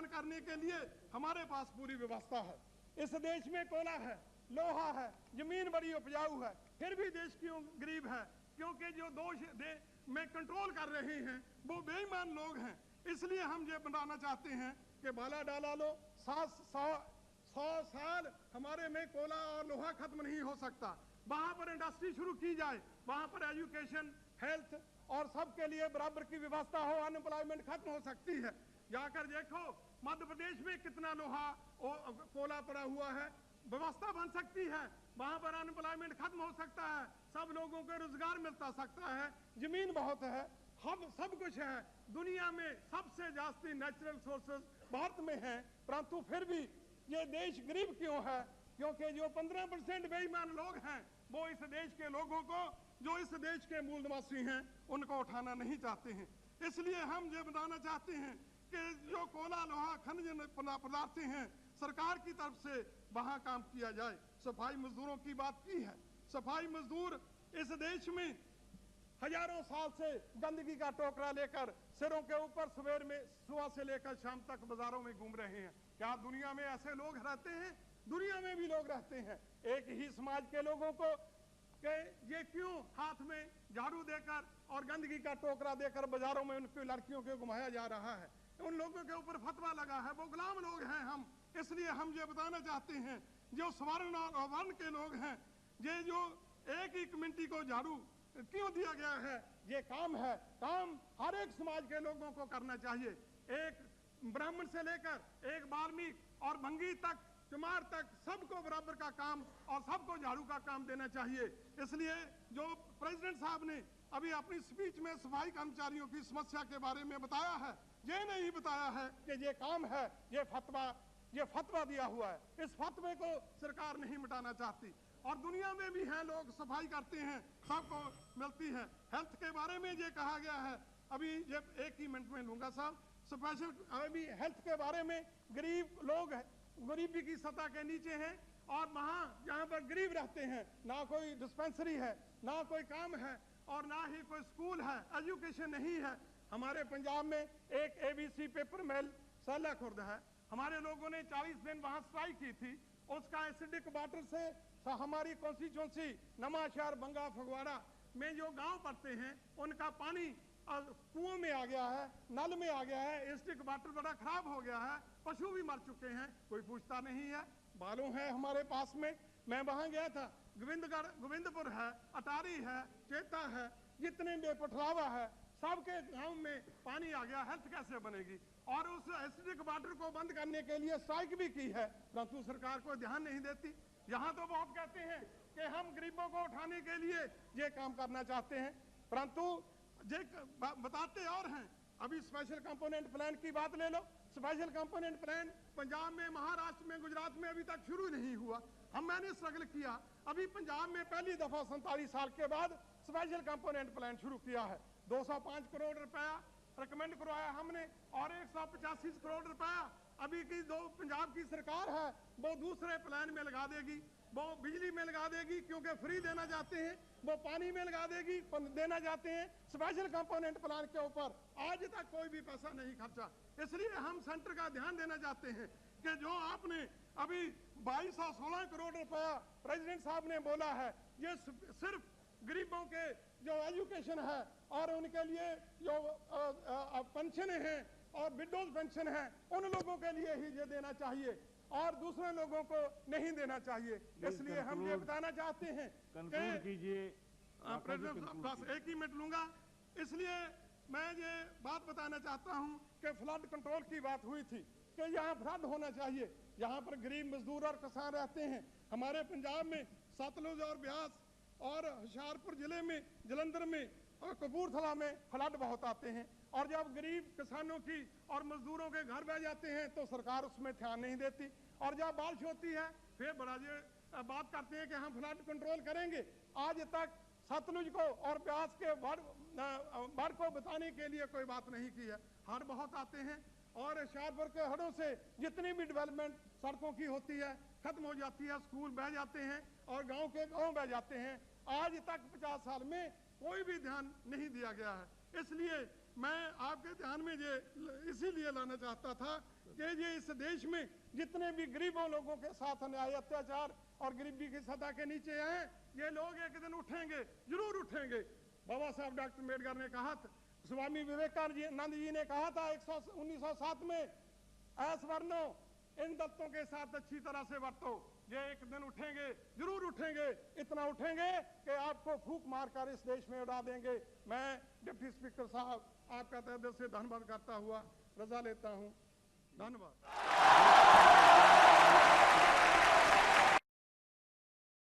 उत्थान करने के लिए हमारे पास पूरी व्यवस्था है। इस देश में कोयला है, लोहा है, जमीन बड़ी उपजाऊ है, फिर भी देश क्यों गरीब है? क्योंकि जो दोष में कंट्रोल कर रहे हैं वो बेईमान लोग हैं। इसलिए हम ये बनाना चाहते हैं कि बाला डाला लो, 100 साल हमारे में कोयला और लोहा खत्म नहीं हो सकता। वहां पर इंडस्ट्री शुरू की जाए, वहां पर एजुकेशन, हेल्थ और सबके लिए बराबर की व्यवस्था हो, अनएम्प्लॉयमेंट खत्म हो सकती है। जाकर देखो मध्य प्रदेश में कितना लोहा कोयला पड़ा हुआ है, व्यवस्था बन सकती है, वहां पर अनएम्प्लॉयमेंट खत्म हो सकता है, सब लोगों को रोजगार मिलता सकता है, जमीन बहुत है, हम सब कुछ है। दुनिया में सबसे जास्ती नेचुरल सोर्सेज भारत में है, परंतु फिर भी ये देश गरीब क्यों है? क्योंकि जो 15% बेईमान लोग हैं वो इस देश के लोगों को, जो इस देश के मूल निवासी हैं, उनको उठाना नहीं चाहते हैं। इसलिए हम ये बताना चाहते हैं कि जो कोयला, लोहा, खनिज पदार्थ हैं, सरकार की तरफ से वहां काम किया जाए। सफाई मजदूरों की बात की है, सफाई मजदूर इस देश में हजारों साल से गंदगी का टोकरा लेकर सिरों के ऊपर सवेर में सुबह से लेकर शाम तक बाजारों में घूम रहे हैं। क्या दुनिया में ऐसे लोग रहते हैं? दुनिया में भी लोग रहते हैं। एक ही समाज के लोगों को कि ये क्यों हाथ में झाड़ू देकर और गंदगी का टोकरा देकर बाजारों में उनकी लड़कियों को घुमाया जा रहा है? उन लोगों के ऊपर फतवा लगा है, वो गुलाम लोग हैं हम। इसलिए हम ये बताना चाहते हैं, जो स्वर्ण और अवर्ण के लोग हैं, ये जो एक ही कम्युनिटी को झाड़ू क्यों दिया गया है? ये काम है, काम हर एक समाज के लोगों को करना चाहिए। एक ब्राह्मण से लेकर एक वाल्मीकि और भंगी तक, चमार तक, सबको बराबर का काम और सबको झाड़ू का काम देना चाहिए। इसलिए जो प्रेसिडेंट साहब ने अभी अपनी स्पीच में सफाई कर्मचारियों की समस्या के बारे में बताया है, ये नहीं बताया है कि ये काम है, ये फतवा दिया हुआ है। इस फतवे को सरकार नहीं मिटाना चाहती। और दुनिया में भी हैं लोग, सफाई करते हैं, सबको मिलती है। हेल्थ के बारे में ये कहा गया है, अभी ये एक ही मिनट में लूंगा साहब, स्पेशल अभी हेल्थ के बारे में, गरीब लोग हैं, गरीबी की सतह के नीचे हैं, और वहाँ जहाँ पर गरीब रहते हैं ना कोई डिस्पेंसरी है, ना कोई काम है, और ना ही कोई स्कूल है, एजुकेशन नहीं है। हमारे पंजाब में एक ABC पेपर मिल सैला खुर्द है, हमारे लोगों ने 40 दिन वहाँ स्ट्राइक की थी। उसका एसिडिक वाटर से हमारी कॉन्स्टिट्यूंसी नवांशहर, बंगा, फगवाड़ा में जो गांव पड़ते हैं उनका पानी कुओं में आ गया है, नल में आ गया है, एसिडिक वाटर बड़ा खराब हो गया है, पशु भी मर चुके हैं, कोई पूछता नहीं है। बालों है हमारे पास में, मैं वहां गया था, गोविंदपुर है, अटारी है, चेता है, जितने बेपठलावा है, सबके गांव में पानी आ गया। हेल्थ कैसे बनेगी? और उस एसिडिक वाटर को बंद करने के लिए स्ट्राइक भी की है, परंतु सरकार को ध्यान नहीं देती। यहाँ तो बहुत कहते हैं कि हम गरीबों को उठाने के लिए ये काम करना चाहते हैं, परंतु ये बताते और हैं। अभी स्पेशल कंपोनेंट प्लान की बात ले लो, स्पेशल कंपोनेंट प्लान पंजाब में, महाराष्ट्र में, गुजरात में अभी तक शुरू नहीं हुआ। मैंने स्ट्रगल किया, अभी पंजाब में पहली दफा 47 साल के बाद स्पेशल कंपोनेंट प्लान शुरू किया है। 205 करोड़ रुपया रिकमेंड करवाया हमने, और 185 करोड़ रुपया अभी की जो पंजाब की सरकार है वो दूसरे प्लान में लगा देगी। वो बिजली में लगा देगी क्योंकि फ्री देना चाहते हैं, वो पानी में लगा देगी देना चाहते हैं। स्पेशल कंपोनेंट प्लान के ऊपर आज तक कोई भी पैसा नहीं खर्चा। इसलिए हम सेंटर का ध्यान देना चाहते हैं कि जो आपने अभी 2216 करोड़ रुपया प्रेसिडेंट साहब ने बोला है, ये सिर्फ गरीबों के जो एजुकेशन है और उनके लिए जो पेंशन है और विडोज पेंशन है, उन लोगों के लिए ही ये देना चाहिए और दूसरे लोगों को नहीं देना चाहिए। इसलिए हम ये बताना चाहते हैं कीजिए प्रेसिडेंट, बस एक ही मिनट लूंगा। इसलिए मैं ये बात बताना चाहता हूं कि फ्लड कंट्रोल की बात हुई थी कि यहाँ फ्लड होना चाहिए। यहाँ पर गरीब मजदूर और किसान रहते हैं। हमारे पंजाब में सतलुज और ब्यास और होशियारपुर जिले में, जलंधर में और कपूरथला में फ्लड बहुत आते हैं, और जब गरीब किसानों की और मजदूरों के घर बह जाते हैं तो सरकार उसमें ध्यान नहीं देती, और जब बारिश होती है फिर बड़ा बात करते हैं कि हम फ्लड कंट्रोल करेंगे। आज तक सतलुज को और ब्यास के बाढ़ को बताने के लिए कोई बात नहीं की है। हड़ बहुत आते हैं और होशियारपुर के हड़ों से जितनी भी डेवलपमेंट सड़कों की होती है खत्म हो जाती है, स्कूल बह जाते हैं और गांव के गांव बह जाते हैं। आज तक 50 साल में कोई भी ध्यान नहीं दिया गया है। इसलिए मैं आपके ध्यान में ये इसीलिए लाना चाहता था कि ये इस देश में जितने भी गरीबों लोगों के साथ अन्याय अत्याचार और गरीबी की सतह के नीचे हैं, ये लोग एक दिन उठेंगे, जरूर उठेंगे। बाबा साहब डॉक्टर अम्बेडकर ने कहा था, स्वामी विवेकानंद जी ने कहा था 1907 में, असवर्णों इन दत्तों के साथ अच्छी तरह से बरतो, ये एक दिन उठेंगे, जरूर उठेंगे, इतना उठेंगे कि आपको फूंक मारकर इस देश में उड़ा देंगे। मैं डिप्टी स्पीकर साहब आपका तहे दिल से धन्यवाद करता हुआ रजा लेता हूं। धन्यवाद।